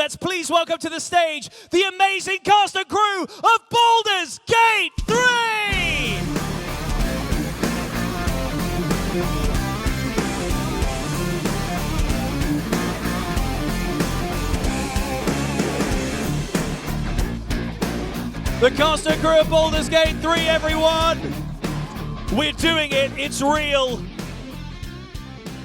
let's please welcome to the stage the amazing cast and crew of Baldur's Gate 3! The cast and crew of Baldur's Gate 3, everyone! We're doing it, it's real.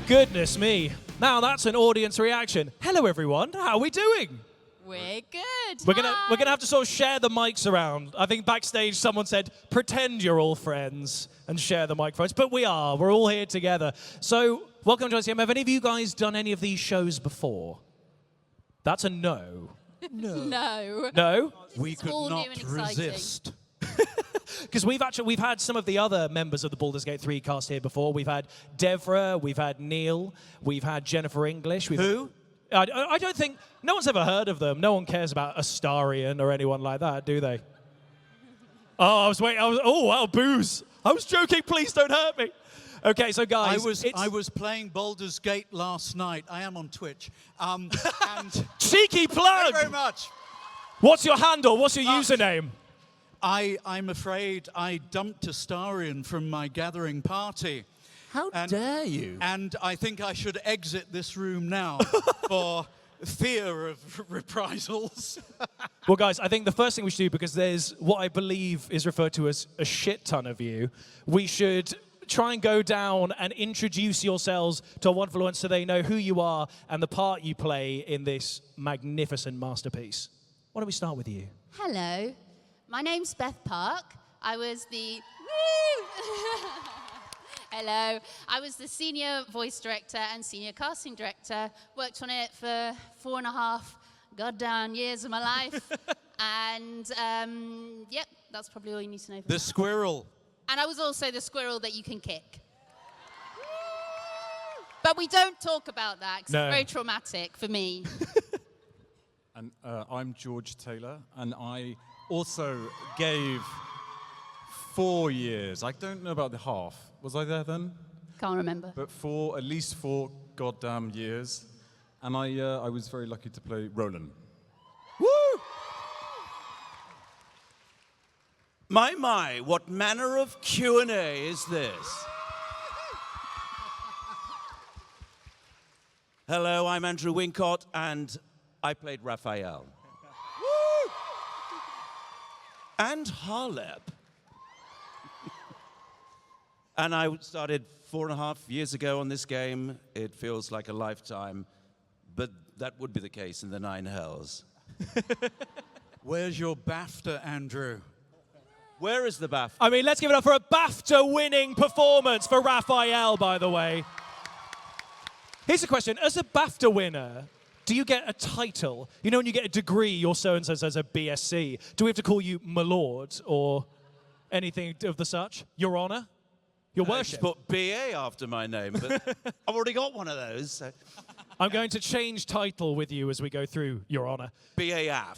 Goodness me. Now that's an audience reaction. Hello everyone, how are we doing? We're good. We're gonna have to sort of share the mics around. I think backstage someone said, pretend you're all friends and share the microphones, but we're all here together. So, welcome to MCM. Have any of you guys done any of these shows before? That's a no. No. No? We could not resist. Because we've had some of the other members of the Baldur's Gate 3 cast here before. We've had Devra, we've had Neil, we've had Jennifer English. Who? I don't think, no one's ever heard of them. No one cares about Astarion or anyone like that, do they? Oh, oh wow, booze. I was joking, please don't hurt me. Okay, so guys, I was playing Baldur's Gate last night. I am on Twitch. And cheeky plug! Thank you very much. What's your handle? What's your username? I'm afraid I dumped Astarion from my gathering party. How dare you? And I think I should exit this room now for fear of reprisals. Well, guys, I think the first thing we should do, because there's what I believe is referred to as a shit ton of you, we should try and go down and introduce yourselves to a wonderful audience so they know who you are and the part you play in this magnificent masterpiece. Why don't we start with you? Hello. My name's Beth Park. I was the... Hello. I was the senior voice director and senior casting director. Worked on it for 4.5 goddamn years of my life. And, yep, that's probably all you need to know. The squirrel. And I was also the squirrel that you can kick. But we don't talk about that, because it's very traumatic for me. And I'm George Taylor, and I also gave 4 years. I don't know about the half. Was I there then? Can't remember. But at least 4 goddamn years. And I was very lucky to play Roland. Woo! My, what manner of Q&A is this? Hello, I'm Andrew Wincott, and I played Raphael. Woo! And Harleb. And I started 4.5 years ago on this game. It feels like a lifetime, but that would be the case in the 9 hells. Where's your BAFTA, Andrew? Where is the BAFTA? I mean, let's give it up for a BAFTA-winning performance for Raphael, by the way. Here's a question. As a BAFTA winner, do you get a title? You know when you get a degree, your so-and-so says a BSc. Do we have to call you my lord or anything of the such? Your honor? Your worship? Put BA after my name, but I've already got one of those. So. I'm going to change title with you as we go through, your honor. BAF.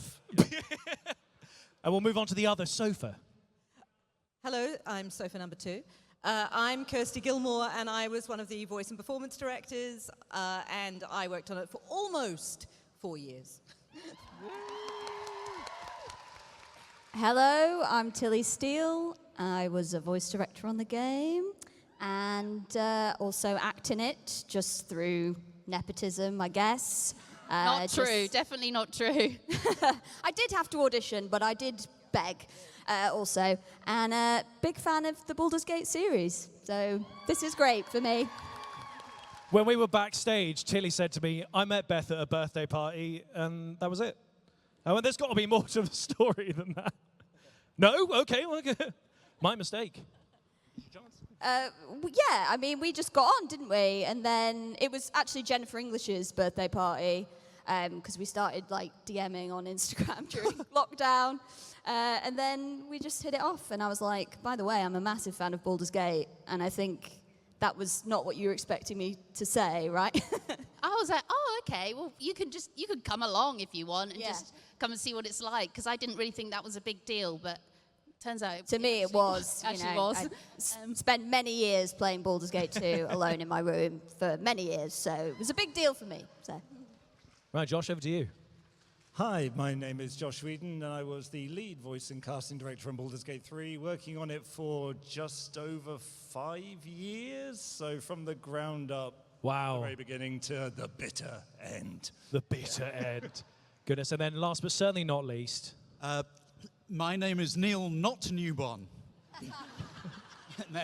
And we'll move on to the other sofa. Hello, I'm sofa number 2. I'm Kirsty Gillmore, and I was one of the voice and performance directors, and I worked on it for almost 4 years. Hello, I'm Tilly Steele. I was a voice director on the game, and also act in it, just through nepotism, I guess. Not true, definitely not true. I did have to audition, but I did beg also. And a big fan of the Baldur's Gate series, so this is great for me. When we were backstage, Tilly said to me, I met Beth at a birthday party, and that was it. I went, there's got to be more to the story than that. No? Okay. My mistake. Yeah, I mean, we just got on, didn't we? And then it was actually Jennifer English's birthday party, because we started like DMing on Instagram during lockdown. And then we just hit it off, and I was like, by the way, I'm a massive fan of Baldur's Gate, and I think that was not what you were expecting me to say, right? I was like, oh, okay, well, you could come along if you want and just come and see what it's like, because I didn't really think that was a big deal, but turns out to me it was. Actually was. I spent many years playing Baldur's Gate 2 alone in my room for many years, so it was a big deal for me. So. Right, Josh, over to you. Hi, my name is Josh Weeden, and I was the lead voice and casting director on Baldur's Gate 3, working on it for just over 5 years. So from the ground up, Wow. the very beginning to the bitter end. The bitter end. Goodness. And then last but certainly not least. My name is Neil, not Newborn. No,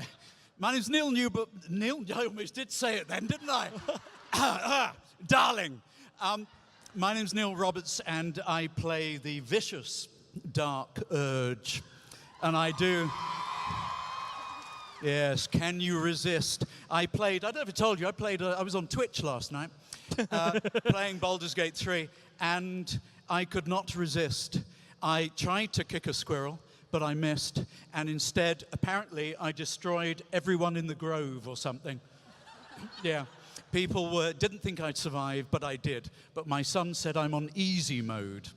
my name's Neil Newborn. Neil, I almost did say it then, didn't I? Darling. My name's Neil Roberts, and I play the vicious Dark Urge. And I do... Yes, can you resist? I don't know if I told you, I was on Twitch last night, playing Baldur's Gate 3, and I could not resist. I tried to kick a squirrel, but I missed, and instead, apparently, I destroyed everyone in the grove or something. Yeah. People didn't think I'd survive, but I did. But my son said I'm on easy mode.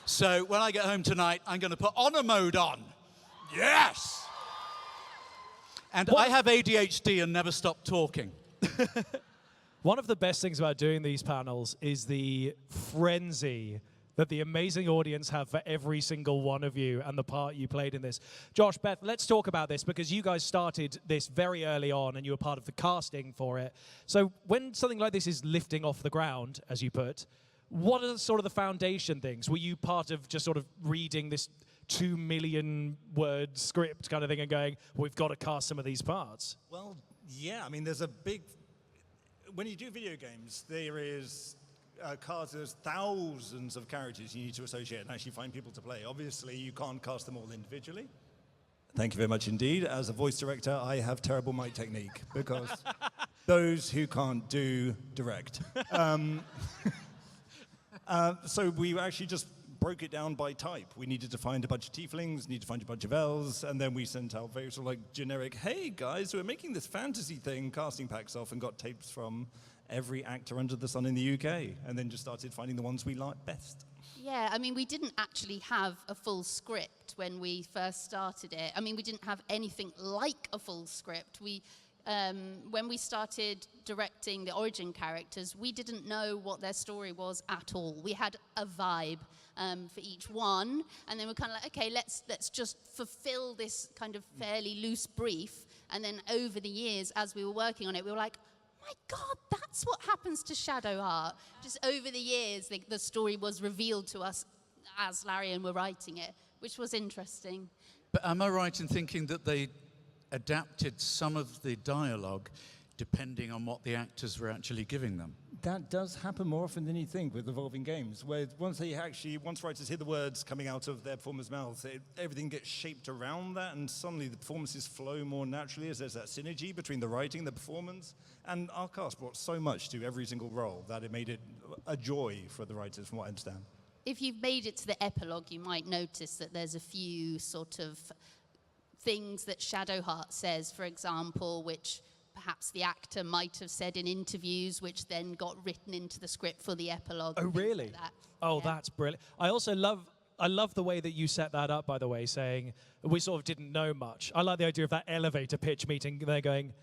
So when I get home tonight, I'm going to put honor mode on. Yes! And I have ADHD and never stop talking. One of the best things about doing these panels is the frenzy that the amazing audience have for every single one of you and the part you played in this. Josh, Beth, let's talk about this because you guys started this very early on and you were part of the casting for it. So when something like this is lifting off the ground, as you put, what are sort of the foundation things? Were you part of just sort of reading this 2 million word script kind of thing and going, we've got to cast some of these parts? Well, yeah, I mean, there's a big... When you do video games, there is... there's thousands of characters you need to associate and actually find people to play. Obviously, you can't cast them all individually. Thank you very much indeed. As a voice director, I have terrible mic technique because those who can't do direct. So we actually just broke it down by type. We needed to find a bunch of tieflings, needed to find a bunch of elves, and then we sent out very sort of like generic, hey guys, we're making this fantasy thing, casting packs off, and got tapes from every actor under the sun in the UK, and then just started finding the ones we liked best. Yeah, I mean, we didn't actually have a full script when we first started it. I mean, we didn't have anything like a full script. When we started directing the origin characters, we didn't know what their story was at all. We had a vibe for each one, and then we're kind of like, okay, let's just fulfill this kind of fairly loose brief. And then over the years, as we were working on it, we were like, my God, that's what happens to Shadowheart. Just over the years, the story was revealed to us as Larian were writing it, which was interesting. But am I right in thinking that they adapted some of the dialogue depending on what the actors were actually giving them? That does happen more often than you think with evolving games, where once writers hear the words coming out of their performers' mouths, everything gets shaped around that, and suddenly the performances flow more naturally as there's that synergy between the writing and the performance. And our cast brought so much to every single role that it made it a joy for the writers, from what I understand. If you've made it to the epilogue, you might notice that there's a few sort of things that Shadowheart says, for example, which perhaps the actor might have said in interviews, which then got written into the script for the epilogue. Oh, really? Like that. Oh, Yeah. that's brilliant. I also love the way that you set that up, by the way, saying we sort of didn't know much. I like the idea of that elevator pitch meeting. They're going,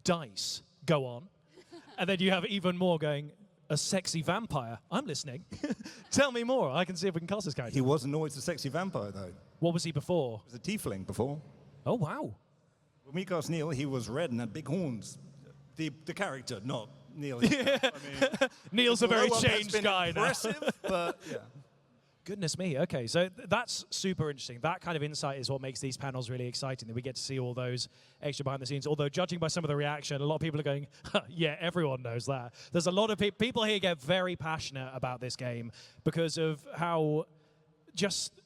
dice, go on. And then you have even more going, a sexy vampire. I'm listening. Tell me more. I can see if we can cast this character. He wasn't always a sexy vampire, though. What was he before? He was a tiefling before. Oh, wow. When we cast Neil, he was red and had big horns. The character, not Neil. Yeah. I mean, Neil's a very no one has changed been guy now. impressive, but yeah. Goodness me. Okay, so that's super interesting. That kind of insight is what makes these panels really exciting, that we get to see all those extra behind the scenes. Although, judging by some of the reaction, a lot of people are going, yeah, everyone knows that. There's a lot of people here get very passionate about this game because of how just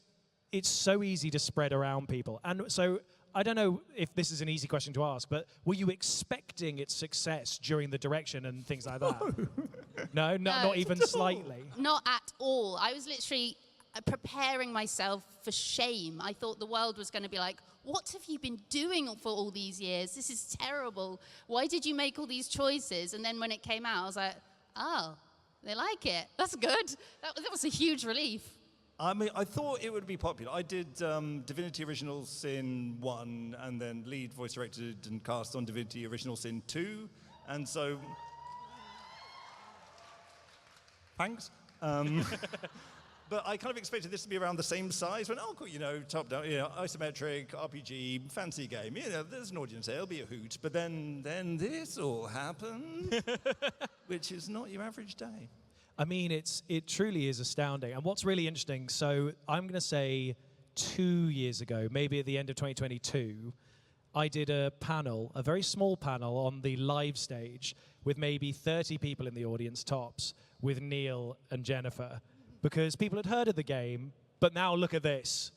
it's so easy to spread around people. And so I don't know if this is an easy question to ask, but were you expecting its success during the direction and things like that? No, not even slightly. Not at all. I was literally preparing myself for shame. I thought the world was going to be like, what have you been doing for all these years? This is terrible. Why did you make all these choices? And then when it came out, I was like, oh, they like it. That's good. That was a huge relief. I mean, I thought it would be popular. I did Divinity Original Sin 1 and then lead voice directed and cast on Divinity Original Sin 2. And so... Thanks. But I kind of expected this to be around the same size. When, oh, cool, you know, top down, you know, isometric, RPG, fancy game. You know, there's an audience there, it'll be a hoot. But then this all happened, which is not your average day. I mean, it truly is astounding. And what's really interesting, so I'm going to say 2 years ago, maybe at the end of 2022, I did a panel, a very small panel on the live stage with maybe 30 people in the audience tops with Neil and Jennifer, because people had heard of the game, but now look at this.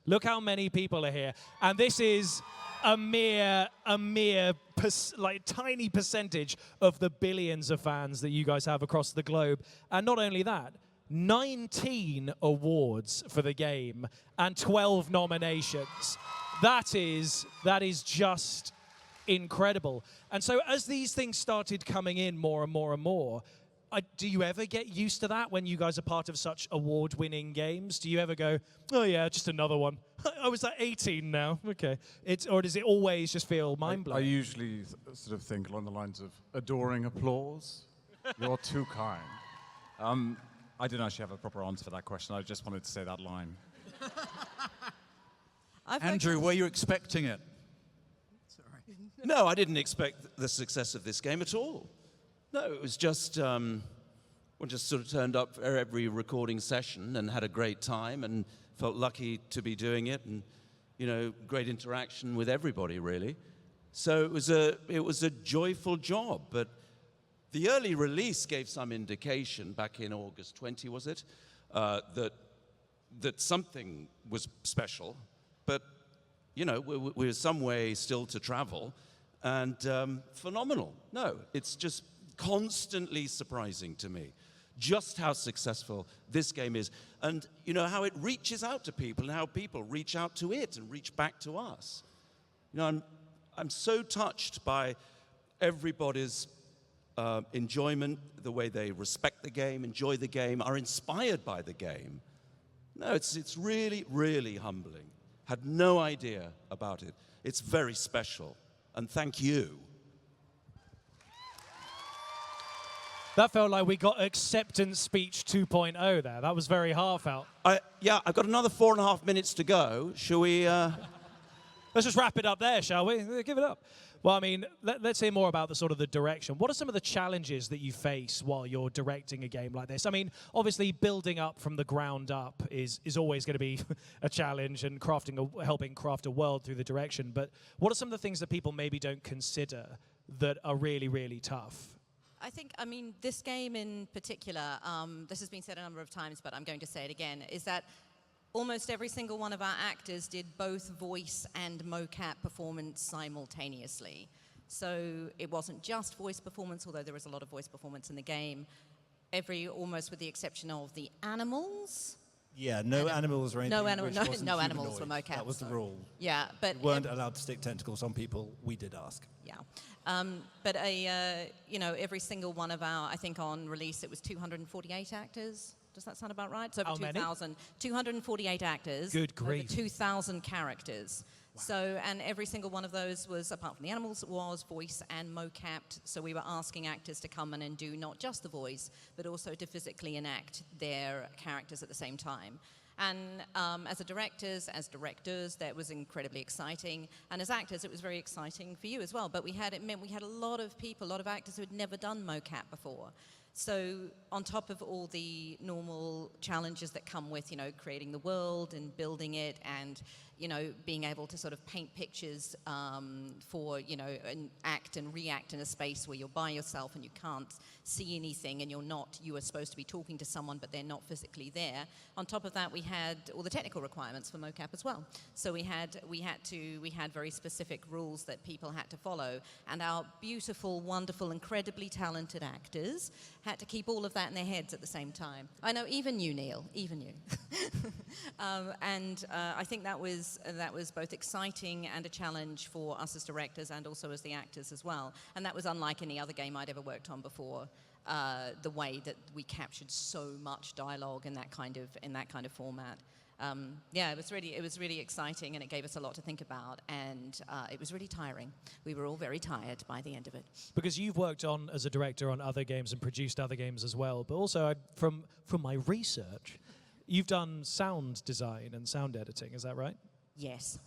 Look how many people are here. And this is a mere tiny percentage of the billions of fans that you guys have across the globe. And not only that, 19 awards for the game and 12 nominations. That is just incredible. And so as these things started coming in more and more and more, do you ever get used to that when you guys are part of such award-winning games? Do you ever go, oh yeah, just another one? I was at 18 now, okay. Or does it always just feel mind-blowing? I usually sort of think along the lines of adoring applause. You're too kind. I didn't actually have a proper answer for that question. I just wanted to say that line. Andrew, were you expecting it? Sorry. No, I didn't expect the success of this game at all. No, it was just, we just sort of turned up for every recording session and had a great time and felt lucky to be doing it, and, you know, great interaction with everybody, really. So it was a joyful job, but the early release gave some indication back in August 20, was it, that something was special, but, you know, we're some way still to travel, and phenomenal. No, it's just constantly surprising to me just how successful this game is, and you know how it reaches out to people and how people reach out to it and reach back to us. You know, I'm so touched by everybody's enjoyment, the way they respect the game, enjoy the game, are inspired by the game. No, it's really, really humbling. Had no idea about it. It's very special, and thank you. That felt like we got acceptance speech 2.0 there. That was very heartfelt. Yeah, I've got another 4.5 minutes to go. Shall we? Let's just wrap it up there, shall we? Give it up. Well, I mean, let's hear more about the direction. What are some of the challenges that you face while you're directing a game like this? I mean, obviously, building up from the ground up is always going to be a challenge, and helping craft a world through the direction. But what are some of the things that people maybe don't consider that are really, really tough? I mean, this game in particular, this has been said a number of times, but I'm going to say it again, is that almost every single one of our actors did both voice and mocap performance simultaneously. So it wasn't just voice performance, although there was a lot of voice performance in the game. Almost with the exception of the animals. Yeah, no animals or anything. No animals were mocap. That was the rule. Yeah, but we weren't allowed to stick tentacles on people. We did ask. Yeah, but you know, every single one of our, I think on release it was 248 actors. Does that sound about right? So over 248 actors. Good grief. Over 2,000 characters. Wow. So, and every single one of those was, apart from the animals, was voice and mocapped. So we were asking actors to come in and do not just the voice, but also to physically enact their characters at the same time. And as directors, that was incredibly exciting. And as actors, it was very exciting for you as well. But it meant we had a lot of people, a lot of actors who had never done mocap before. So on top of all the normal challenges that come with, you know, creating the world and building it and, you know, being able to sort of paint pictures for, you know, and act and react in a space where you're by yourself and you can't see anything and you are supposed to be talking to someone but they're not physically there. On top of that, we had all the technical requirements for mocap as well. So we had very specific rules that people had to follow, and our beautiful, wonderful, incredibly talented actors had to keep all of that in their heads at the same time. I know, even you, Neil, even you. I think that was both exciting and a challenge for us as directors and also as the actors as well. And that was unlike any other game I'd ever worked on before. The way that we captured so much dialogue in that kind of format. yeah, it was really exciting, and it gave us a lot to think about, and it was really tiring. We were all very tired by the end of it. Because you've worked on as a director on other games and produced other games as well, but also from my research, you've done sound design and sound editing. Is that right? Yes.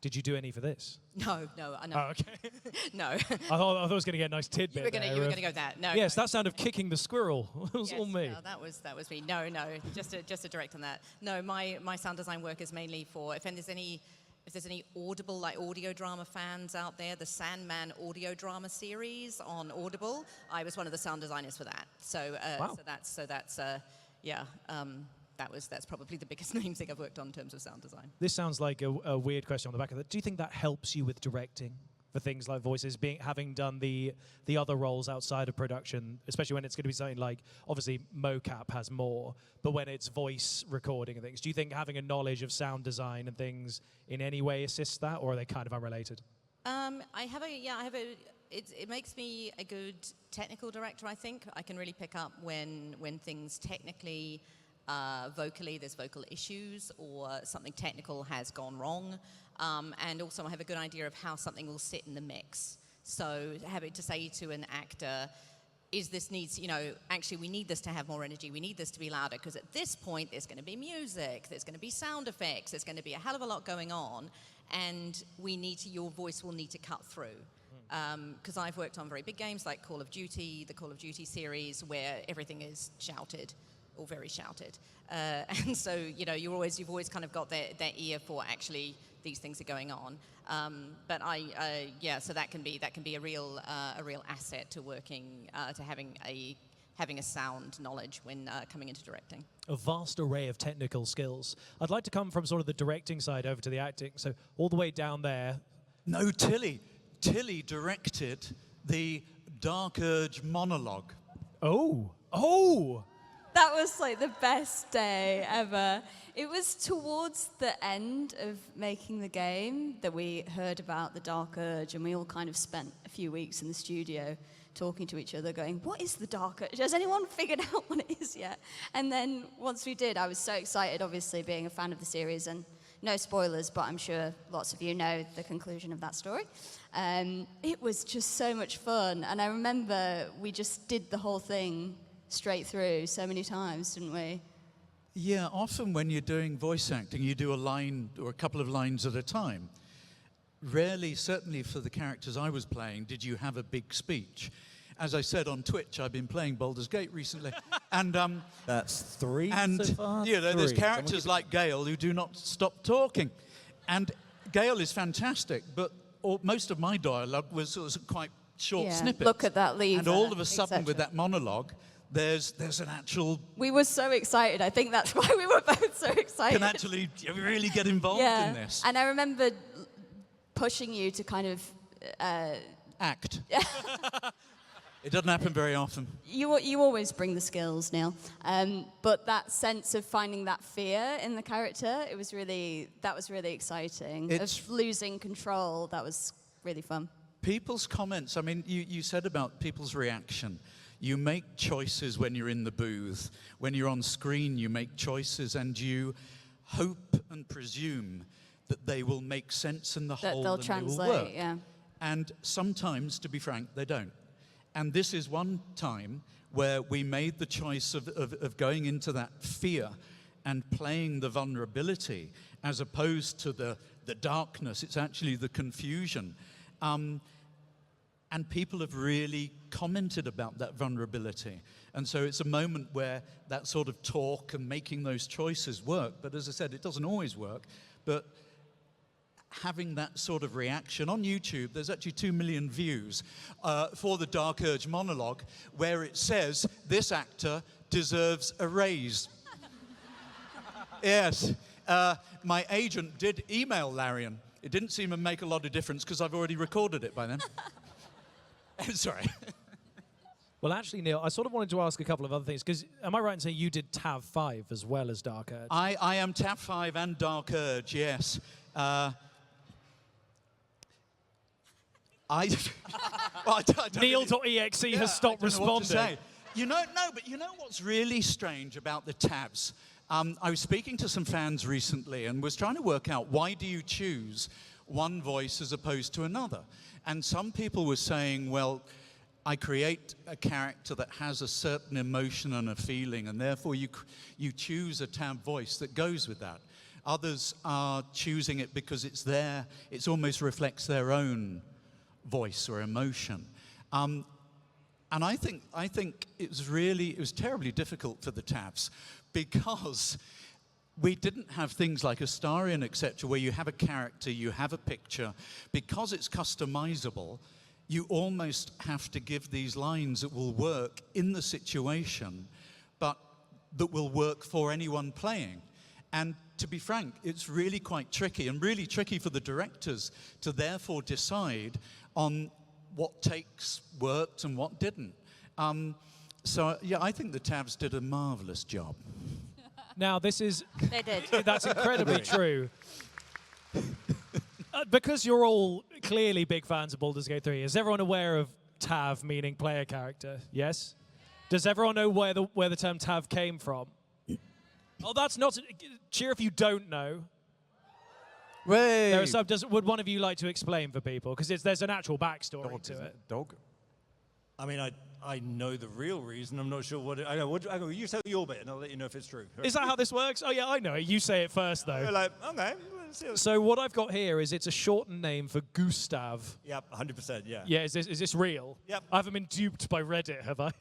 Did you do any for this? No. Oh, okay. No. I thought I was going to get a nice tidbit. You were going to go that. No. Yes, no. that sound of kicking the squirrel was all me. No, that was me. No. Just to direct on that. No, my sound design work is mainly for if there's any Audible, like audio drama fans out there, the Sandman audio drama series on Audible, I was one of the sound designers for that. So wow. That's probably the biggest name thing I've worked on in terms of sound design. This sounds like a weird question on the back of that. Do you think that helps you with directing for things like voices, having done the other roles outside of production, especially when it's going to be something like, obviously mocap has more, but when it's voice recording and things, do you think having a knowledge of sound design and things in any way assists that, or are they kind of unrelated? It makes me a good technical director, I think. I can really pick up when things technically, vocally, there's vocal issues or something technical has gone wrong. And also I have a good idea of how something will sit in the mix. So having to say to an actor, actually we need this to have more energy, we need this to be louder, because at this point there's going to be music, there's going to be sound effects, there's going to be a hell of a lot going on, and your voice will need to cut through. Because I've worked on very big games like Call of Duty, the Call of Duty series, where everything is shouted, or very shouted. And so, you've always kind of got that ear for actually these things are going on. So that can be a real asset to working, to having a sound knowledge when coming into directing. A vast array of technical skills. I'd like to come from sort of the directing side over to the acting. So all the way down there. No, Tilly directed the Dark Urge monologue. Oh! That was like the best day ever. It was towards the end of making the game that we heard about the Dark Urge, and we all kind of spent a few weeks in the studio talking to each other, going, what is the Dark Urge? Has anyone figured out what it is yet? And then once we did, I was so excited, obviously, being a fan of the series, and no spoilers, but I'm sure lots of you know the conclusion of that story. It was just so much fun, and I remember we just did the whole thing straight through so many times, didn't we? Yeah, often when you're doing voice acting, you do a line or a couple of lines at a time. Rarely, certainly for the characters I was playing, did you have a big speech. As I said on Twitch, I've been playing Baldur's Gate recently, and that's 3 and so far? There's characters like Gale who do not stop talking, and Gale is fantastic, but most of my dialogue was sort of quite short snippets. Look at that lever. And all of a sudden, with that monologue, there's an actual... We were so excited. I think that's why we were both so excited. Can actually really get involved in this. And I remember pushing you to kind of... act. It doesn't happen very often. You always bring the skills, Neil. But that sense of finding that fear in the character, that was really exciting. Of losing control, that was really fun. People's comments, I mean, you said about people's reaction. You make choices when you're in the booth. When you're on screen, you make choices, and you hope and presume that they will make sense in the whole, they'll and translate, they will work. yeah. And sometimes, to be frank, they don't. And this is one time where we made the choice of going into that fear and playing the vulnerability as opposed to the darkness. It's actually the confusion. And people have really commented about that vulnerability. And so it's a moment where that sort of talk and making those choices work. But as I said, it doesn't always work. But having that sort of reaction on YouTube, there's actually 2 million views for the Dark Urge monologue, where it says, this actor deserves a raise. Yes. My agent did email Larian. It didn't seem to make a lot of difference because I've already recorded it by then. Sorry. Well, actually, Neil, I sort of wanted to ask a couple of other things, because am I right in saying you did TAV 5 as well as Dark Urge? I am TAV 5 and Dark Urge, yes. Neil.exe has stopped responding. But you know what's really strange about the TAVs? I was speaking to some fans recently and was trying to work out, why do you choose one voice as opposed to another? And some people were saying, well, I create a character that has a certain emotion and a feeling, and therefore you choose a tab voice that goes with that. Others are choosing it because it's almost reflects their own voice or emotion. And I think it was terribly difficult for the tabs, because we didn't have things like Astarion, etc., where you have a character, you have a picture. Because it's customizable, you almost have to give these lines that will work in the situation, but that will work for anyone playing. And to be frank, it's really quite tricky, and really tricky for the directors to therefore decide on what takes worked and what didn't. So, yeah, I think the tabs did a marvelous job. Now, this is... They did. That's incredibly true. Because you're all clearly big fans of Baldur's Gate 3, is everyone aware of TAV, meaning player character? Yes? Does everyone know where the term TAV came from? Oh, that's not... Cheer if you don't know. Way. There are some... Would one of you like to explain for people? Because there's an actual backstory to it. Dog? I mean, I know the real reason. I'm not sure what I know. You tell your bit, and I'll let you know if it's true. Is that how this works? Oh, yeah, I know it. You say it first, though. You're like, okay. Let's see. So what I've got here is it's a shortened name for Gustav. Yep, 100%, yeah. Yeah, is this real? Yep. I haven't been duped by Reddit, have I?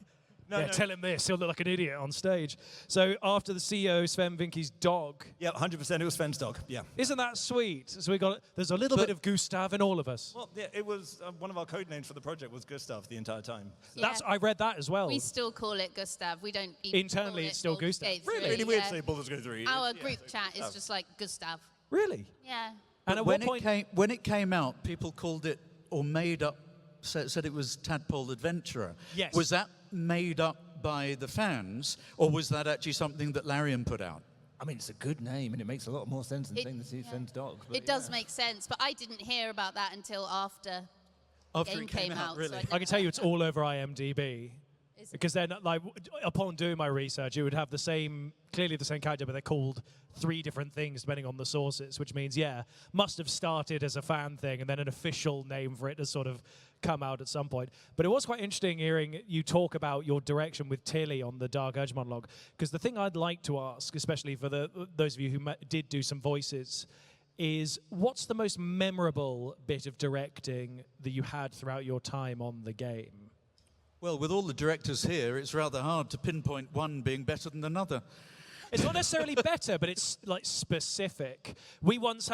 No, Yeah, no. tell him this. He'll look like an idiot on stage. So after the CEO, Sven Vinke's dog. Yep, 100%. It was Sven's dog. Yeah. Isn't that sweet? So there's a little bit of Gustav in all of us. Well, yeah, it was one of our code names for the project was Gustav the entire time. Yeah. I read that as well. We still call it Gustav. We don't even Internally, call it's still Baldur's Gustav. Gate 3. Really weird Yeah. to say Baldur's Gate 3. Our group chat is just like Gustav. Really? Yeah. And at when what point? when it came out, people called it, or made up, said it was Tadpole Adventurer. Yes. Was that made up by the fans, or was that actually something that Larian put out? I mean, it's a good name, and it makes a lot more sense than saying this is Sven's dog. It does make sense, but I didn't hear about that until after the After game it came out, really. So I can tell you it's all over IMDb. Is it? Because then, like, upon doing my research, you would have clearly the same character, but they're called 3 different things depending on the sources, which means, yeah, must have started as a fan thing and then an official name for it has sort of come out at some point. But it was quite interesting hearing you talk about your direction with Tilly on the Dark Urge monologue, because the thing I'd like to ask, especially for those of you who did do some voices, is what's the most memorable bit of directing that you had throughout your time on the game? Well, with all the directors here, it's rather hard to pinpoint one being better than another. It's not necessarily better, but it's like specific. We once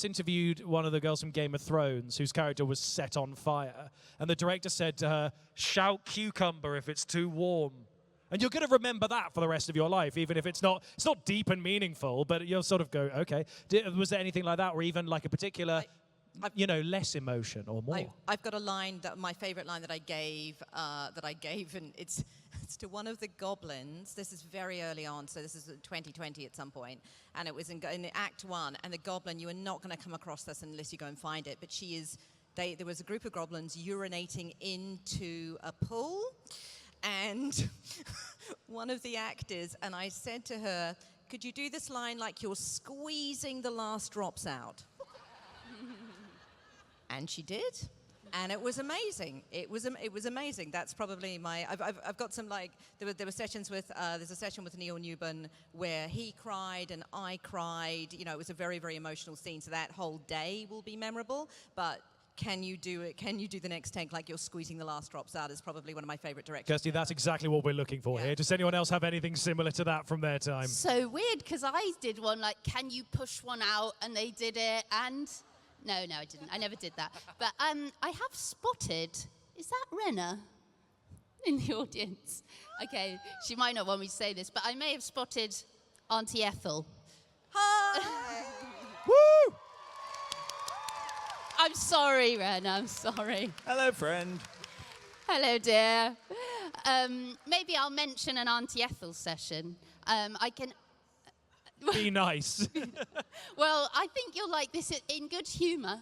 interviewed one of the girls from Game of Thrones whose character was set on fire, and the director said to her, "Shout cucumber if it's too warm." And you're going to remember that for the rest of your life, even if it's not deep and meaningful, but you'll sort of go, okay. Was there anything like that, or even like a particular, less emotion or more? I've got a line, my favorite line that I gave, and it's to one of the goblins. This is very early on, so this is 2020 at some point, and it was in Act 1. And the goblin, you are not going to come across this unless you go and find it. But there was a group of goblins urinating into a pool, and one of the actors, and I said to her, "Could you do this line like you're squeezing the last drops out?" And she did, and it was amazing. It was amazing. That's probably my. I've got some there were sessions with. There's a session with Neil Newbern where he cried and I cried. It was a very, very emotional scene. So that whole day will be memorable. But can you do it? Can you do the next take like you're squeezing the last drops out? Is probably one of my favorite directions. Kirsty, that's exactly what we're looking for here. Does anyone else have anything similar to that from their time? So weird, because I did one like, can you push one out? And they did it, and... No, I didn't. I never did that. But I have spotted, is that Renna in the audience? Okay, she might not want me to say this, but I may have spotted Auntie Ethel. Hi. Woo! I'm sorry, Renna, I'm sorry. Hello, friend. Hello, dear. Maybe I'll mention an Auntie Ethel session. I can... Be nice. Well, I think you'll like this in good humour.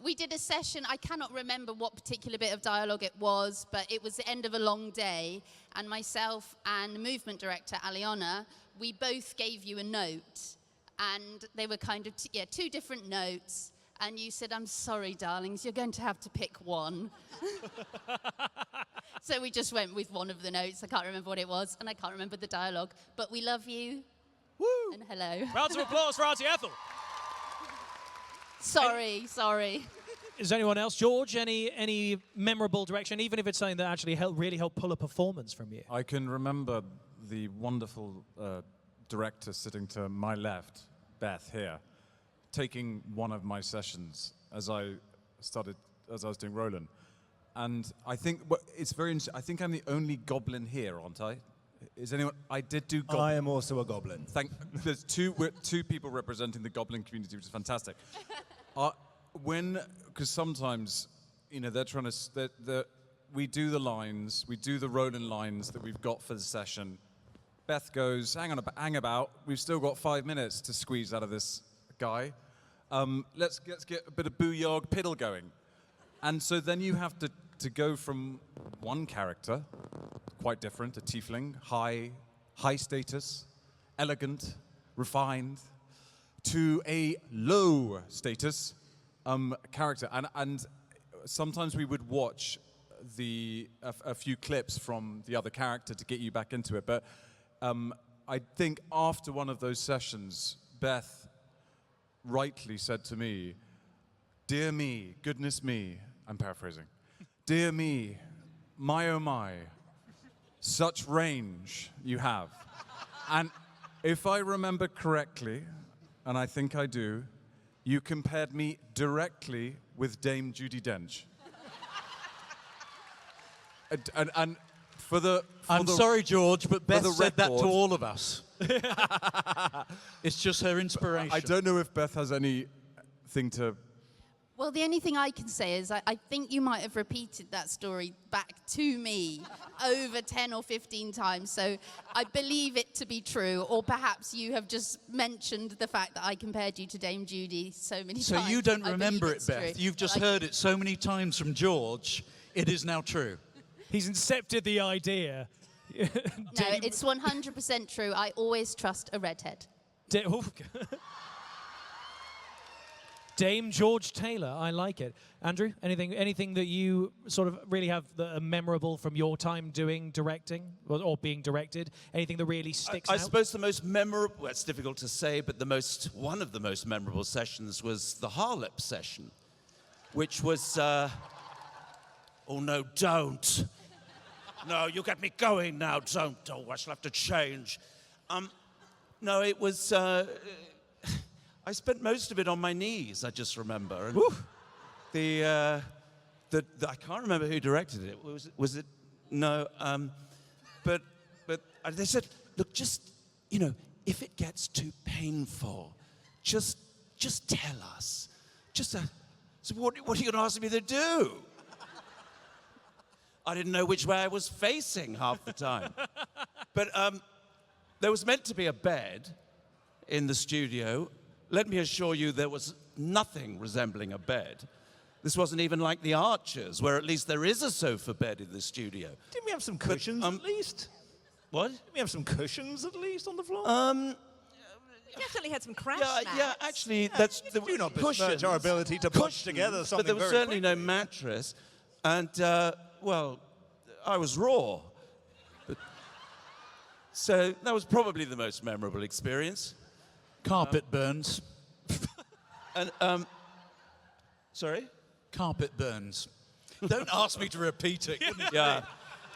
we did a session. I cannot remember what particular bit of dialogue it was, but it was the end of a long day. And myself and the movement director, Aliona, we both gave you a note. And they were kind of, two different notes. And you said, "I'm sorry, darlings, you're going to have to pick one." So we just went with one of the notes. I can't remember what it was, and I can't remember the dialogue. But we love you. Woo! And hello. Rounds of applause for Auntie Ethel. Sorry. Is there anyone else? George, any memorable direction, even if it's something that actually really helped pull a performance from you? I can remember the wonderful director sitting to my left, Beth here, taking one of my sessions as I was doing Roland. And I think it's very interesting. I think I'm the only goblin here, aren't I? Is anyone? I did do goblin. I am also a goblin. There's two people representing the goblin community, which is fantastic. Because sometimes, they're trying to. We do the lines, we do the Roland lines that we've got for the session. Beth goes, hang about. We've still got 5 minutes to squeeze out of this guy. Let's get a bit of booyog piddle going. And so then you have to go from one character, quite different, a tiefling, high status, elegant, refined, to a low status character. And sometimes we would watch a few clips from the other character to get you back into it. But I think after one of those sessions, Beth rightly said to me, "Dear me, goodness me," I'm paraphrasing, "Dear me, my oh my, such range you have." And if I remember correctly, and I think I do, you compared me directly with Dame Judi Dench. and I'm sorry, George, but Beth said that to record- all of us. It's just her inspiration. I don't know if Beth has anything to... Well, the only thing I can say is I think you might have repeated that story back to me over 10 or 15 times. So I believe it to be true. Or perhaps you have just mentioned the fact that I compared you to Dame Judi so many times. So you don't I remember believe it, it's Beth. true. You've just heard it so many times from George, it is now true. He's incepted the idea. No, it's 100% true. I always trust a redhead. Dame George Taylor, I like it. Andrew, anything that you sort of really have that are memorable from your time doing directing or being directed? Anything that really sticks out? I suppose the most memorable, well, it's difficult to say, but one of the most memorable sessions was the Harlep session, which was, oh no, don't. No, you get me going now, don't. Oh, I shall have to change. No, it was, I spent most of it on my knees, I just remember. And I can't remember who directed it. Was it? No. But they said, look, just, if it gets too painful, just tell us. So what are you going to ask me to do? I didn't know which way I was facing half the time. But there was meant to be a bed in the studio. Let me assure you, there was nothing resembling a bed. This wasn't even like the Archers, where at least there is a sofa bed in the studio. Didn't we have some cushions at least? What? Didn't we have some cushions at least on the floor? Definitely had some crash Yeah, mats. actually, that's the Do not cushions. besmirch our ability to punch together something But there was very certainly no mattress. And, well, I was raw. So that was probably the most memorable experience. Carpet burns. And, sorry? Carpet burns. Don't ask me to repeat it. Yeah.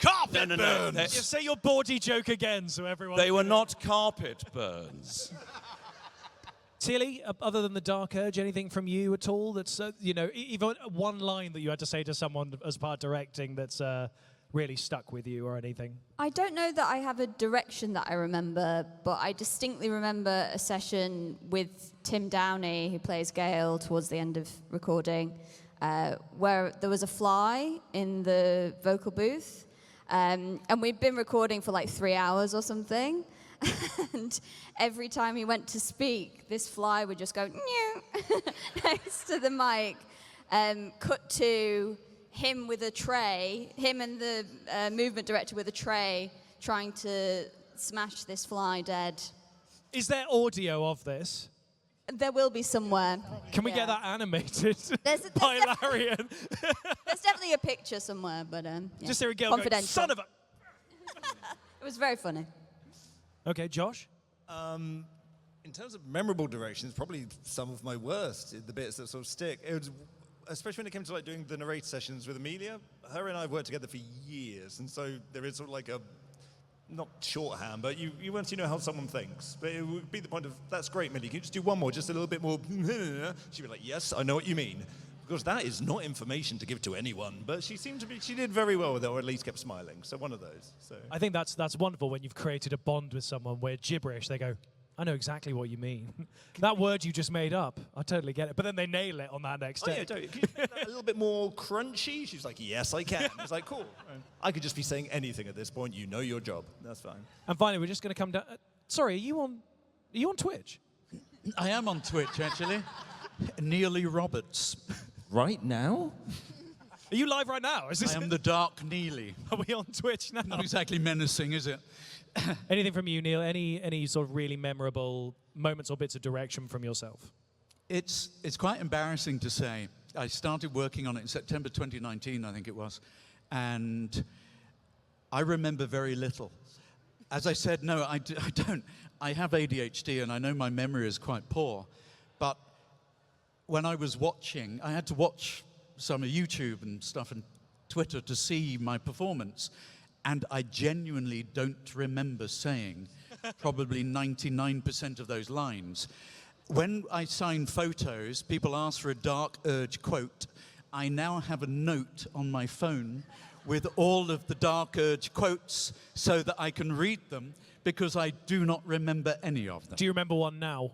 Carpet No. burns. Just say your bawdy joke again so everyone... They were not carpet burns. Tilly, other than the Dark Urge, anything from you at all that's, even one line that you had to say to someone as part of directing that's really stuck with you or anything? I don't know that I have a direction that I remember, but I distinctly remember a session with Tim Downey, who plays Gale, towards the end of recording, where there was a fly in the vocal booth. And we'd been recording for like 3 hours or something. And every time he went to speak, this fly would just go next to the mic. cut to him with a tray, him and the movement director with a tray, trying to smash this fly dead. Is there audio of this? There will be somewhere. Can we get that animated There's by Larian? There's definitely a picture somewhere, but yeah. Just hear a girl go, Confidential. son of a... It was very funny. Okay, Josh? In terms of memorable directions, probably some of my worst, the bits that sort of stick. It was, especially when it came to like doing the narrator sessions with Amelia. Her and I have worked together for years, and so there is sort of like a, not shorthand, but you once you know how someone thinks. But it would be the point of, that's great, Millie, can you just do one more, just a little bit more? She'd be like, yes, I know what you mean. Because that is not information to give to anyone, but she did very well with it, or at least kept smiling. So one of those. So I think that's wonderful when you've created a bond with someone where gibberish, they go, I know exactly what you mean. That word you just made up, I totally get it. But then they nail it on that next day. Yeah, can you make that a little bit more crunchy? She's like, yes, I can. It's like, cool. I could just be saying anything at this point. You know your job. That's fine. And finally, we're just going to come down. Sorry, are you on Twitch? I am on Twitch, actually. Neely Roberts. Right now? Are you live right now? Is this I am the Dark Neely. Are we on Twitch now? Not exactly menacing, is it? Anything from you, Neil? Any sort of really memorable moments or bits of direction from yourself? It's quite embarrassing to say. I started working on it in September 2019, I think it was, and I remember very little. As I said, no, I don't. I have ADHD, and I know my memory is quite poor, but when I was watching, I had to watch some of YouTube and stuff and Twitter to see my performance. And I genuinely don't remember saying probably 99% of those lines. When I sign photos, people ask for a Dark Urge quote. I now have a note on my phone with all of the Dark Urge quotes so that I can read them, because I do not remember any of them. Do you remember one now?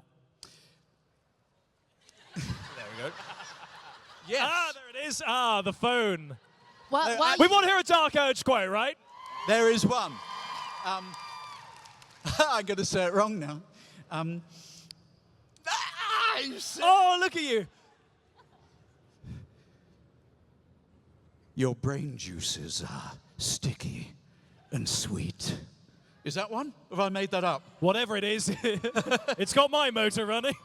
There we go. Yes. Ah, there it is. Ah, the phone. Why We want to hear a Dark Urge quote, right? There is one. I'm going to say it wrong now. Oh, look at you. Your brain juices are sticky and sweet. Is that one? Have I made that up? Whatever it is, it's got my motor running.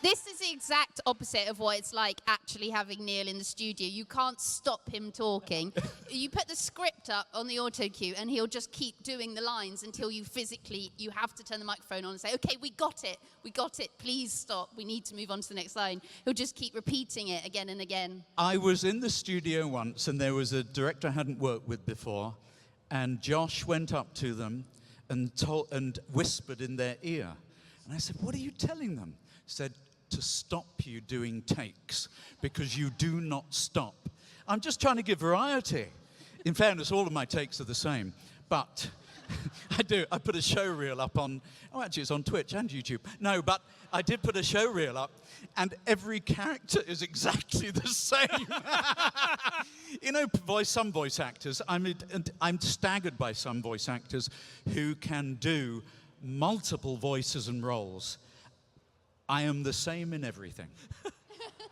This is the exact opposite of what it's like actually having Neil in the studio. You can't stop him talking. You put the script up on the auto cue and he'll just keep doing the lines until you have to turn the microphone on and say, okay, we got it, please stop, we need to move on to the next line. He'll just keep repeating it again and again. I was in the studio once, and there was a director I hadn't worked with before, and Josh went up to them and whispered in their ear. And I said, what are you telling them? He said, to stop you doing takes, because you do not stop. I'm just trying to give variety. In fairness, all of my takes are the same. But I do. I put a show reel up on, oh, actually, it's on Twitch and YouTube. No, but I did put a show reel up, and every character is exactly the same. You know, some voice actors, I'm staggered by some voice actors who can do multiple voices and roles. I am the same in everything.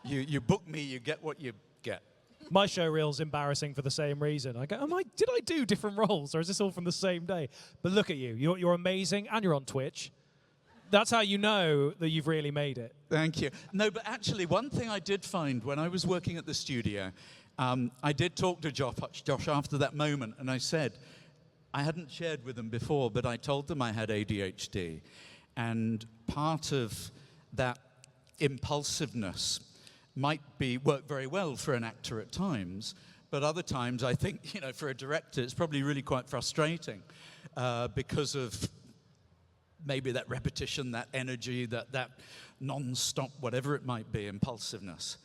You book me, you get what you get. My show reel's embarrassing for the same reason. I go, did I do different roles, or is this all from the same day? But look at you. You're amazing, and you're on Twitch. That's how you know that you've really made it. Thank you. No, but actually, one thing I did find when I was working at the studio, I did talk to Josh after that moment, and I said, I hadn't shared with them before, but I told them I had ADHD. And part of that impulsiveness might work very well for an actor at times, but other times I think, for a director, it's probably really quite frustrating because of maybe that repetition, that energy, that non-stop, whatever it might be, impulsiveness.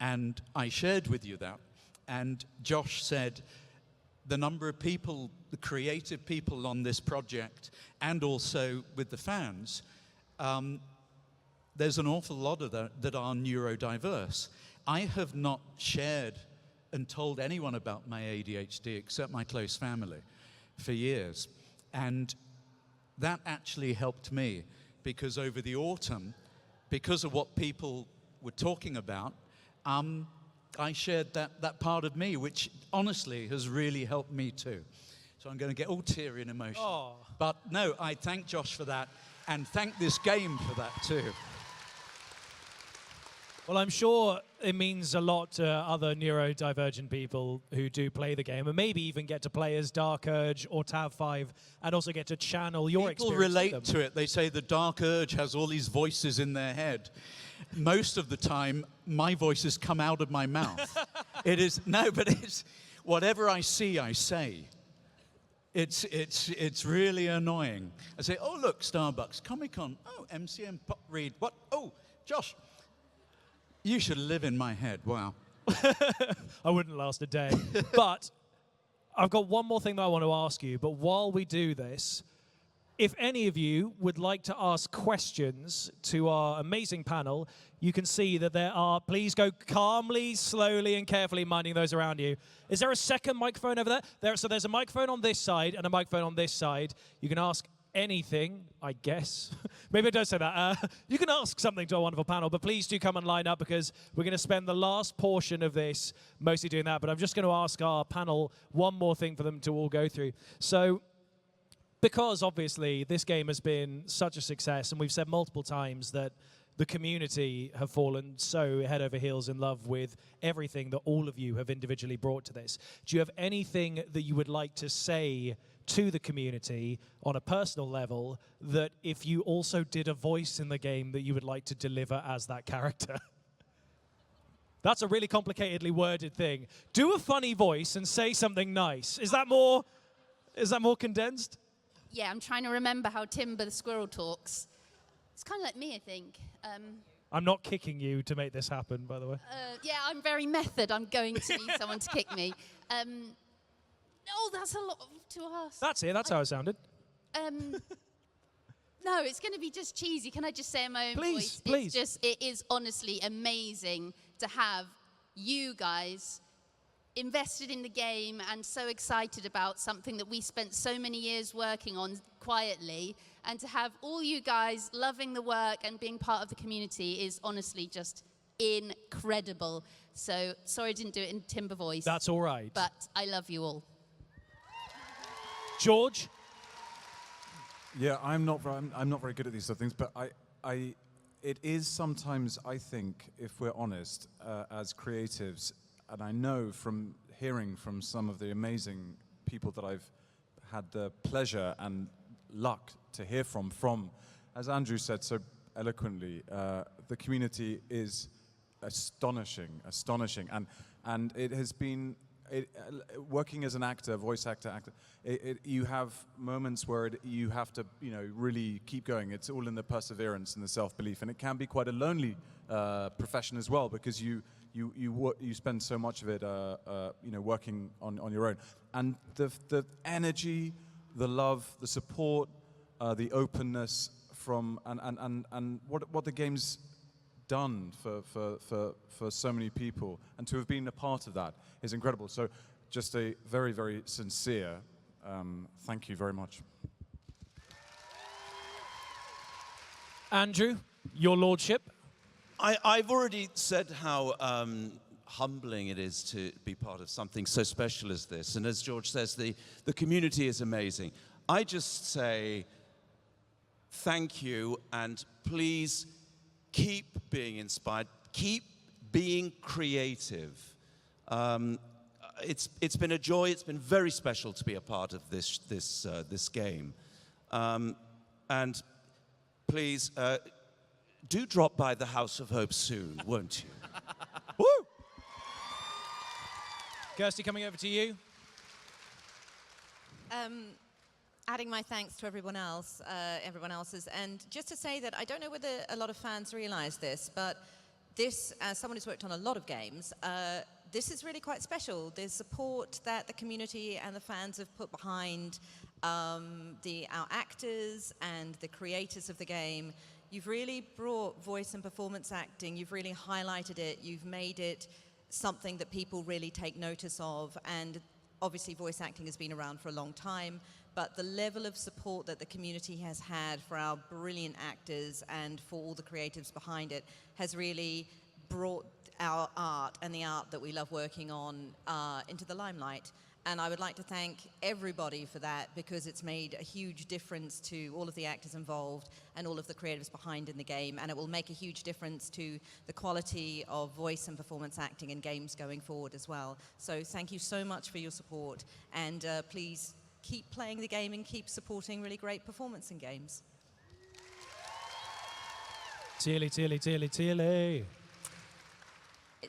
And I shared with you that, and Josh said the number of people, the creative people on this project, and also with the fans, there's an awful lot of that are neurodiverse. I have not shared and told anyone about my ADHD except my close family for years. And that actually helped me, because over the autumn, because of what people were talking about, I shared that part of me, which honestly has really helped me too. So I'm going to get all teary and emotional. Oh. But no, I thank Josh for that, and thank this game for that too. Well, I'm sure it means a lot to other neurodivergent people who do play the game and maybe even get to play as Dark Urge or Tav 5 and also get to channel your People experience. relate to it. They say the Dark Urge has all these voices in their head. Most of the time, my voices come out of my mouth. But it's whatever I see, I say. It's really annoying. I say, oh look, Starbucks, Comic Con, oh MCM read, what? Oh, Josh. You should live in my head. Wow. I wouldn't last a day. But I've got one more thing that I want to ask you. But while we do this, if any of you would like to ask questions to our amazing panel, you can see that there are, please go calmly, slowly, and carefully minding those around you. Is there a second microphone over there? So there's a microphone on this side and a microphone on this side. You can ask anything, I guess. Maybe I don't say that. You can ask something to our wonderful panel, but please do come and line up because we're going to spend the last portion of this mostly doing that. But I'm just going to ask our panel one more thing for them to all go through. So, because obviously this game has been such a success, and we've said multiple times that the community have fallen so head over heels in love with everything that all of you have individually brought to this. Do you have anything that you would like to say to the community on a personal level that if you also did a voice in the game that you would like to deliver as that character? That's a really complicatedly worded thing. Do a funny voice and say something nice. Is that more condensed? Yeah, I'm trying to remember how Timber the squirrel talks. It's kind of like me, I think. I'm not kicking you to make this happen, by the way. Yeah, I'm very method. I'm going to need someone to kick me. Oh, that's a lot to ask. That's it. That's how it sounded. No, it's going to be just cheesy. Can I just say in my own voice? Please. It is honestly amazing to have you guys invested in the game and so excited about something that we spent so many years working on quietly, and to have all you guys loving the work and being part of the community is honestly just incredible. So sorry I didn't do it in Timber voice. That's all right. But I love you all. George? Yeah, I'm not very good at these sort of things, but it is sometimes, I think, if we're honest, as creatives, and I know from hearing from some of the amazing people that I've had the pleasure and luck to hear from, as Andrew said so eloquently, the community is astonishing, and it has been, working as an actor, voice actor, you have moments where you have to, really keep going. It's all in the perseverance and the self-belief, and it can be quite a lonely profession as well, because you spend so much of it, working on your own. And the energy, the love, the support, the openness from, and what the game's done for so many people, and to have been a part of that is incredible. So just a very, very sincere thank you very much. Andrew, your lordship? I've already said how humbling it is to be part of something so special as this. And as George says, the community is amazing. I just say thank you, and please keep being inspired, keep being creative. It's been a joy. It's been very special to be a part of this game. And please do drop by the House of Hope soon, won't you? Woo! Kirsty, coming over to you. Adding my thanks to everyone else's, and just to say that I don't know whether a lot of fans realize this, but this, as someone who's worked on a lot of games, this is really quite special. The support that the community and the fans have put behind our actors and the creators of the game. You've really brought voice and performance acting, you've really highlighted it, you've made it something that people really take notice of, and obviously voice acting has been around for a long time, but the level of support that the community has had for our brilliant actors and for all the creatives behind it has really brought our art and the art that we love working on into the limelight. And I would like to thank everybody for that, because it's made a huge difference to all of the actors involved and all of the creatives behind in the game, and it will make a huge difference to the quality of voice and performance acting in games going forward as well. So thank you so much for your support, and please keep playing the game and keep supporting really great performance in games. Tilly, Tilly, Tilly, Tilly.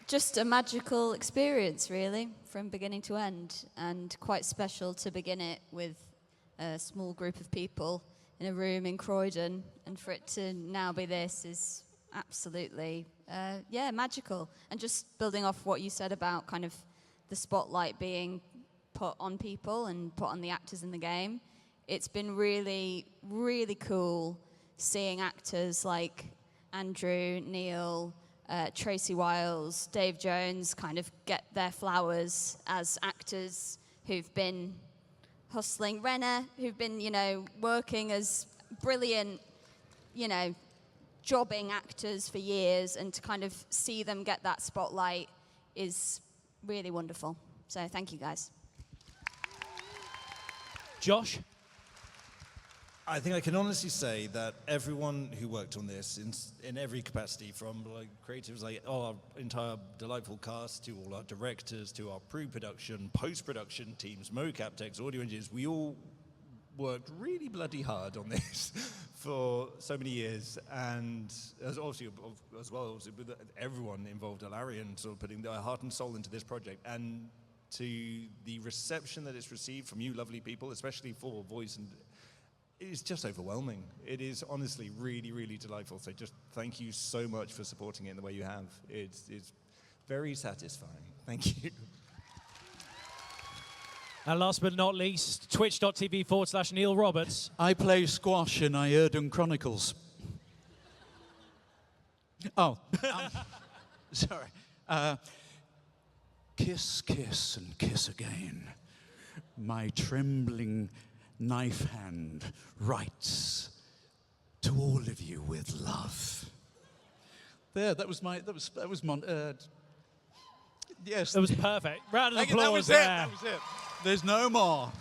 Just a magical experience, really, from beginning to end, and quite special to begin it with a small group of people in a room in Croydon, and for it to now be this is absolutely, yeah, magical. And just building off what you said about kind of the spotlight being put on people and put on the actors in the game, it's been really, really cool seeing actors like Andrew, Neil, Tracy Wiles, Dave Jones kind of get their flowers as actors who've been hustling. Renner, who've been, you know, working as brilliant, you know, jobbing actors for years, and to kind of see them get that spotlight is really wonderful. So thank you, guys. Josh? I think I can honestly say that everyone who worked on this in every capacity, from like creatives like our entire delightful cast, to all our directors, to our pre-production, post-production teams, mocap techs, audio engineers, we all worked really bloody hard on this for so many years, and as well, obviously, with everyone involved, Alarian sort of putting their heart and soul into this project, and to the reception that it's received from you lovely people, especially for voice, and it's just overwhelming. It is honestly really, really delightful. So just thank you so much for supporting it in the way you have. It's very satisfying. Thank you. And last but not least, twitch.tv/Neil Roberts. I play squash in Ierdon Chronicles. Oh, sorry. Kiss, kiss, and kiss again. My trembling knife hand writes to all of you with love. There, that was yes. That was perfect. Round of applause that was there. That was it. There's no more.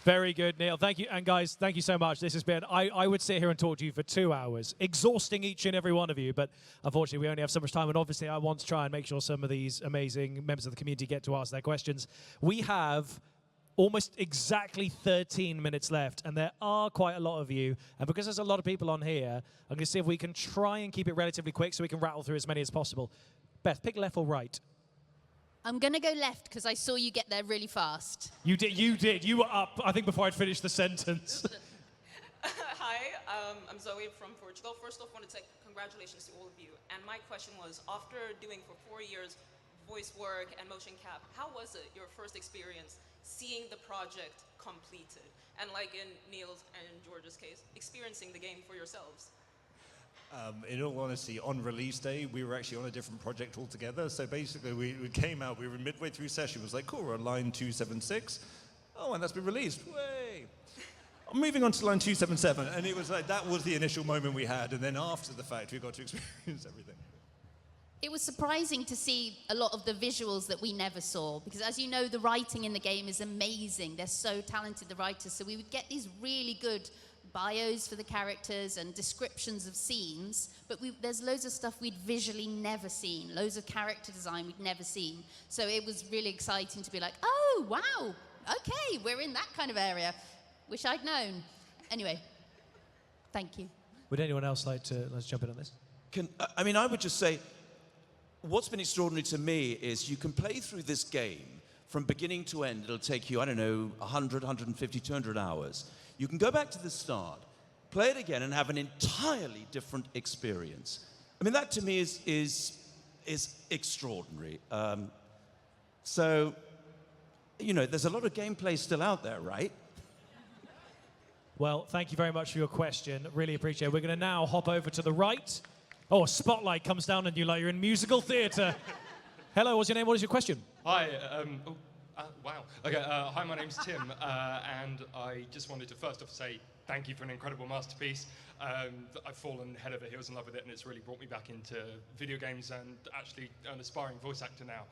Very good, Neil. Thank you. And guys, thank you so much. This has been, I would sit here and talk to you for 2 hours, exhausting each and every one of you, but unfortunately we only have so much time, and obviously I want to try and make sure some of these amazing members of the community get to ask their questions. We have almost exactly 13 minutes left, and there are quite a lot of you, and because there's a lot of people on here, I'm going to see if we can try and keep it relatively quick so we can rattle through as many as possible. Beth, pick left or right? I'm going to go left because I saw you get there really fast. You did. You were up, I think, before I'd finished the sentence. Hi, I'm Zoe from Portugal. First off, I want to say congratulations to all of you. And my question was, after doing for 4 years voice work and motion cap, how was it, your first experience, seeing the project completed? And like in Neil's and George's case, experiencing the game for yourselves. In all honesty, on release day, we were actually on a different project altogether. So basically, we came out, we were midway through session, it was like, cool, we're on line 276. Oh, and that's been released. Way. I'm moving on to line 277. And it was like, that was the initial moment we had. And then after the fact, we got to experience everything. It was surprising to see a lot of the visuals that we never saw, because as you know, the writing in the game is amazing. They're so talented, the writers. So we would get these really good bios for the characters and descriptions of scenes, but there's loads of stuff we'd visually never seen, loads of character design we'd never seen. So it was really exciting to be like, oh, wow, okay, we're in that kind of area. Wish I'd known. Anyway, thank you. Would anyone else like to jump in on this? I would just say, what's been extraordinary to me is you can play through this game from beginning to end. It'll take you, I don't know, 100, 150, 200 hours. You can go back to the start, play it again, and have an entirely different experience. I mean, that to me is extraordinary. So, you know, there's a lot of gameplay still out there, right? Well, thank you very much for your question. Really appreciate it. We're going to now hop over to the right. Oh, a spotlight comes down on you like you're in musical theatre. Hello, what's your name? What is your question? Hi, Wow. Okay, hi, my name's Tim, and I just wanted to first off say thank you for an incredible masterpiece. I've fallen head over heels in love with it, and it's really brought me back into video games and actually an aspiring voice actor now.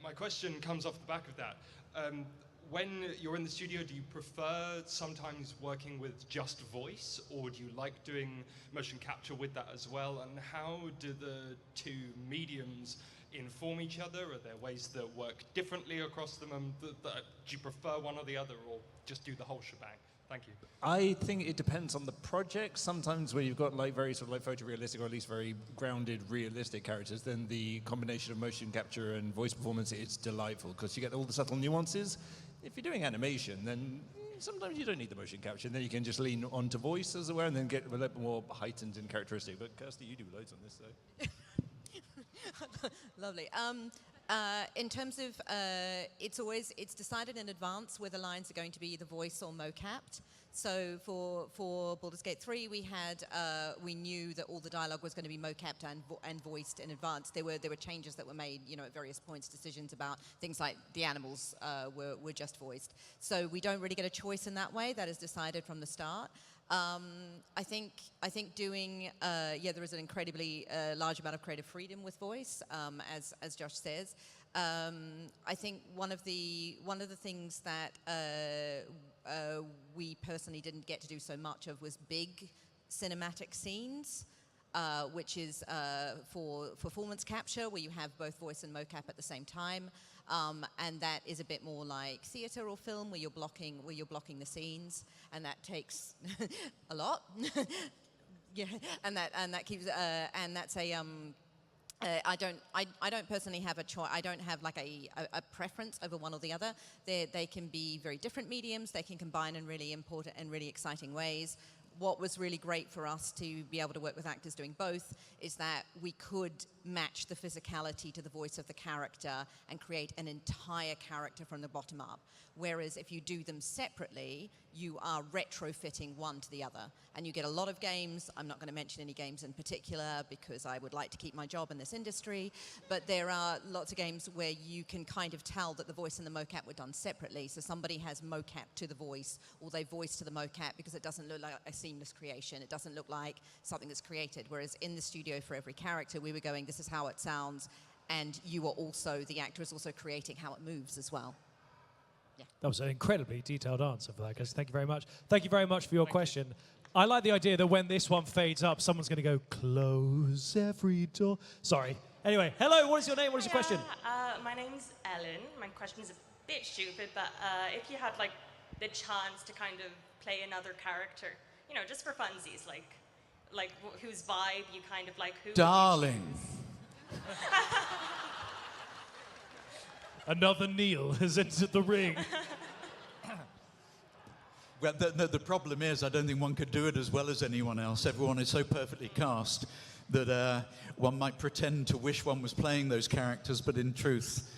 My question comes off the back of that. When you're in the studio, do you prefer sometimes working with just voice, or do you like doing motion capture with that as well? And how do the two mediums inform each other? Are there ways that work differently across them? Do you prefer one or the other, or just do the whole shebang? Thank you. I think it depends on the project. Sometimes where you've got like very sort of like photorealistic or at least very grounded realistic characters, then the combination of motion capture and voice performance is delightful because you get all the subtle nuances. If you're doing animation, then sometimes you don't need the motion capture, and then you can just lean onto voice, as it were, and then get a little more heightened in characteristic. But Kirsty, you do loads on this, so. Lovely. In terms of, it's decided in advance whether lines are going to be either voice or mocapped. So for Baldur's Gate 3, we knew that all the dialogue was going to be mocapped and voiced in advance. There were changes that were made, at various points, decisions about things like the animals were just voiced. So we don't really get a choice in that way. That is decided from the start. I think doing there is an incredibly large amount of creative freedom with voice, as Josh says. I think one of the things that we personally didn't get to do so much of was big cinematic scenes, which is for performance capture, where you have both voice and mocap at the same time. And that is a bit more like theater or film, where you're blocking the scenes, and that takes a lot. Yeah, and that keeps and that's a I don't personally have a choice. I don't have like a preference over one or the other. They can be very different mediums. They can combine in really important and really exciting ways. What was really great for us to be able to work with actors doing both is that we could match the physicality to the voice of the character and create an entire character from the bottom up. Whereas if you do them separately, you are retrofitting one to the other. And you get a lot of games. I'm not going to mention any games in particular because I would like to keep my job in this industry. But there are lots of games where you can kind of tell that the voice and the mocap were done separately. So somebody has mocap to the voice, or they voice to the mocap, because it doesn't look like a seamless creation. It doesn't look like something that's created. Whereas in the studio for every character, we were going, this is how it sounds. And the actor is also creating how it moves as well. Yeah. That was an incredibly detailed answer for that, guys. Thank you very much. Thank you very much for your question. I like the idea that when this one fades up, someone's going to go, close every door. Sorry. Anyway, hello, what is your name? What is your question? My name's Ellen. My question is a bit stupid, but if you had like the chance to kind of play another character, just for funsies, like whose vibe you kind of like, who Darling. Another Neil has entered the ring. Well, the problem is, I don't think one could do it as well as anyone else. Everyone is so perfectly cast that one might pretend to wish one was playing those characters, but in truth,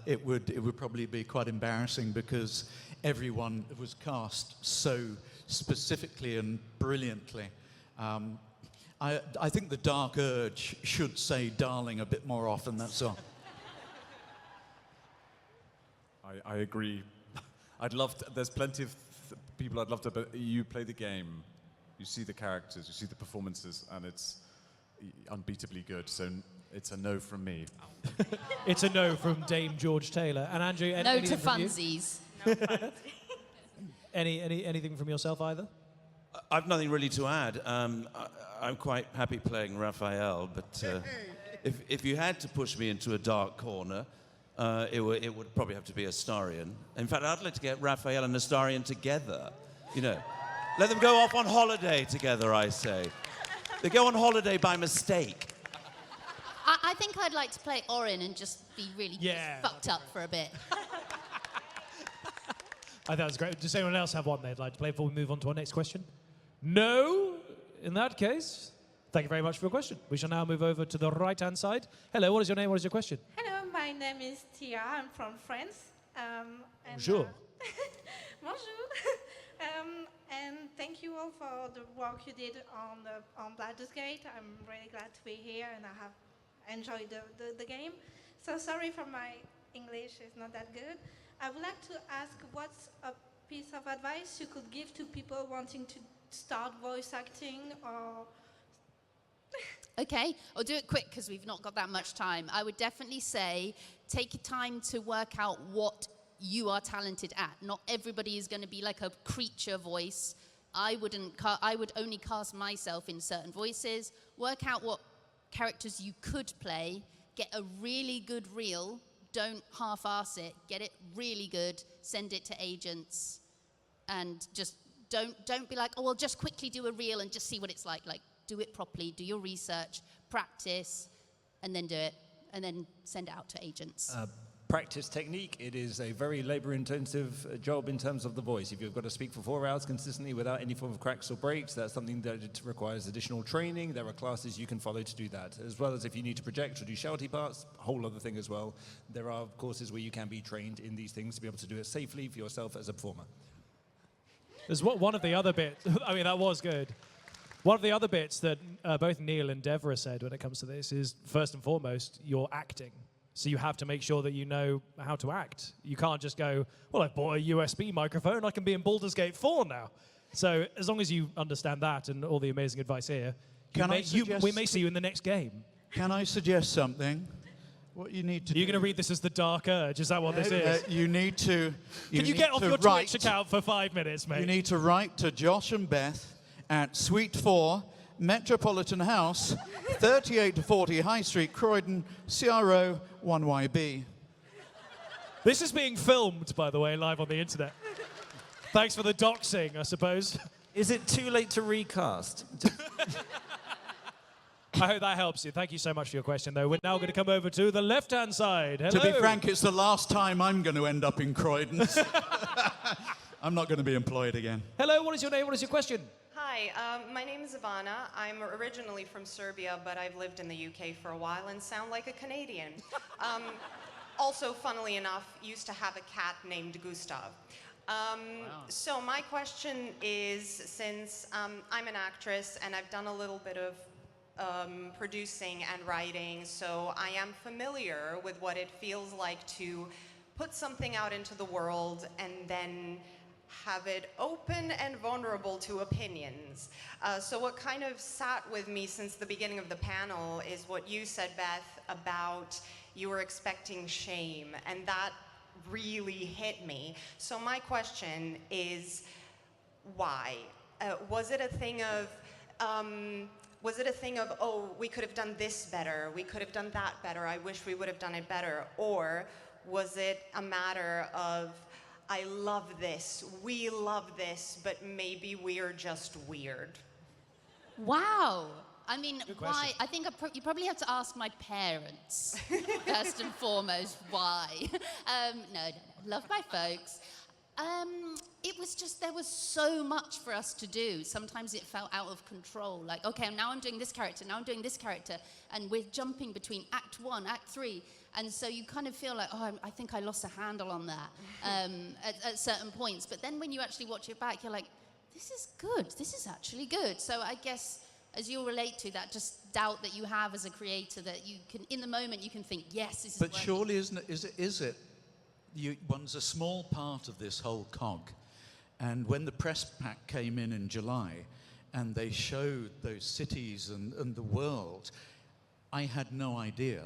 it would probably be quite embarrassing because everyone was cast so specifically and brilliantly. I think the Dark Urge should say darling a bit more often, that's all. I agree. There's plenty of people I'd love to, but you play the game, you see the characters, you see the performances, and it's unbeatably good, so it's a no from me. It's a no from Dame George Taylor. And Andrew, no to funsies. No funsies. Anything from yourself either? I've nothing really to add. I'm quite happy playing Raphael, but if you had to push me into a dark corner, it would probably have to be Astarion. In fact, I'd like to get Raphael and Astarion together. Let them go off on holiday together, I say. They go on holiday by mistake. I think I'd like to play Orin and just be really fucked up for a bit. I thought it was great. Does anyone else have one they'd like to play before we move on to our next question? No? In that case, thank you very much for your question. We shall now move over to the right-hand side. Hello, what is your name? What is your question? Hello, my name is Tia. I'm from France. Bonjour. Bonjour. And thank you all for the work you did on Baldur's Gate. I'm really glad to be here, and I have enjoyed the game. So sorry for my English is not that good. I would like to ask what's a piece of advice you could give to people wanting to start voice acting or... Okay, I'll do it quick because we've not got that much time. I would definitely say take your time to work out what you are talented at. Not everybody is going to be like a creature voice. I would only cast myself in certain voices. Work out what characters you could play. Get a really good reel. Don't half-ass it. Get it really good. Send it to agents, and just don't be like, oh, well, just quickly do a reel and just see what it's like. Like, do it properly. Do your research. Practice, and then do it, and then send it out to agents. Practice technique. It is a very labor-intensive job in terms of the voice. If you've got to speak for 4 hours consistently without any form of cracks or breaks, that's something that it requires additional training. There are classes you can follow to do that, as well as if you need to project or do shouty parts, a whole other thing as well. There are courses where you can be trained in these things to be able to do it safely for yourself as a performer. There's one of the other bits, I mean, that was good. One of the other bits that both Neil and Deborah said when it comes to this is, first and foremost, your acting. So you have to make sure that you know how to act. You can't just go, well, I bought a USB microphone, I can be in Baldur's Gate 4 now. So as long as you understand that and all the amazing advice here, we may see you in the next game. Can I suggest something? What you need to do... You're going to read this as the Dark Urge, is that what this is? You need to... Can you get off your Twitch account for 5 minutes, mate? You need to write to Josh and Beth at Suite 4, Metropolitan House, 38 to 40 High Street, Croydon, CRO 1YB. This is being filmed, by the way, live on the internet. Thanks for the doxing, I suppose. Is it too late to recast? I hope that helps you. Thank you so much for your question, though. We're now going to come over to the left-hand side. Hello. To be frank, it's the last time I'm going to end up in Croydon. I'm not going to be employed again. Hello, what is your name? What is your question? Hi, my name is Ivana. I'm originally from Serbia, but I've lived in the UK for a while and sound like a Canadian. Also, funnily enough, used to have a cat named Gustav. So my question is, since I'm an actress and I've done a little bit of producing and writing, so I am familiar with what it feels like to put something out into the world and then have it open and vulnerable to opinions. So what kind of sat with me since the beginning of the panel is what you said, Beth, about you were expecting shame, and that really hit me. So my question is, why? Was it a thing of, oh, we could have done this better, we could have done that better, I wish we would have done it better? Or was it a matter of, I love this, we love this, but maybe we're just weird? Wow. I mean, why? I think you probably have to ask my parents, first and foremost, why. No. Love my folks. It was just, there was so much for us to do. Sometimes it felt out of control. Like, okay, now I'm doing this character, now I'm doing this character, and we're jumping between Act 1, Act 3. And so you kind of feel like, oh, I think I lost a handle on that at certain points. But then when you actually watch it back, you're like, this is good. This is actually good. So I guess, as you'll relate to that, just doubt that you have as a creator, that you can, in the moment, you can think, yes, this is But working. surely, is it? One's a small part of this whole cog. And when the press pack came in July, and they showed those cities and the world, I had no idea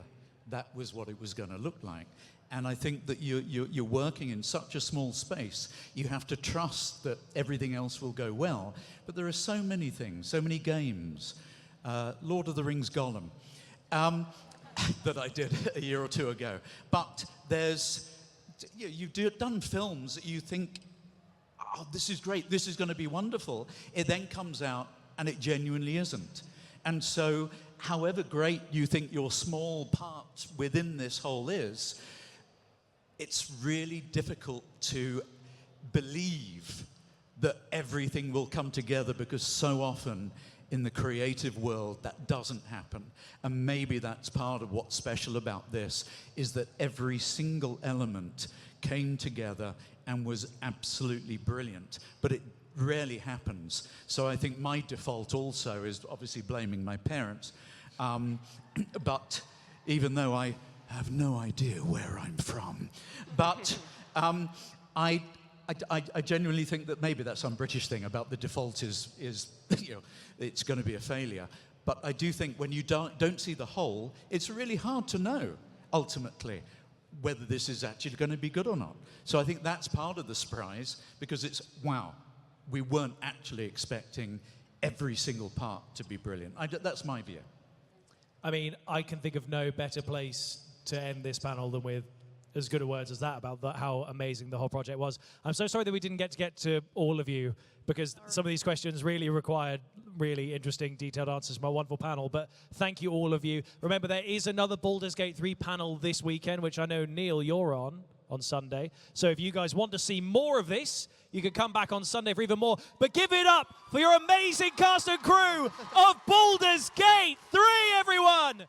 that was what it was going to look like. And I think that you're working in such a small space, you have to trust that everything else will go well. But there are so many things, so many games. Lord of the Rings Gollum, that I did a year or two ago. But you've done films that you think, oh, this is great, this is going to be wonderful. It then comes out and it genuinely isn't. And so, however great you think your small part within this whole is, it's really difficult to believe that everything will come together, because so often in the creative world that doesn't happen. And maybe that's part of what's special about this, is that every single element came together and was absolutely brilliant. But it rarely happens. So I think my default also is obviously blaming my parents. But even though I have no idea where I'm from. But I genuinely think that maybe that's some British thing about the default is you know, it's going to be a failure. But I do think when you don't see the whole, it's really hard to know, ultimately, whether this is actually going to be good or not. So I think that's part of the surprise, because it's, wow, we weren't actually expecting every single part to be brilliant. That's my view. I mean, I can think of no better place to end this panel than with as good a words as that about how amazing the whole project was. I'm so sorry that we didn't get to all of you, because some of these questions really required really interesting, detailed answers from our wonderful panel. But thank you, all of you. Remember, there is another Baldur's Gate 3 panel this weekend, which I know, Neil, you're on Sunday. So if you guys want to see more of this, you can come back on Sunday for even more. But give it up for your amazing cast and crew of Baldur's Gate 3, everyone!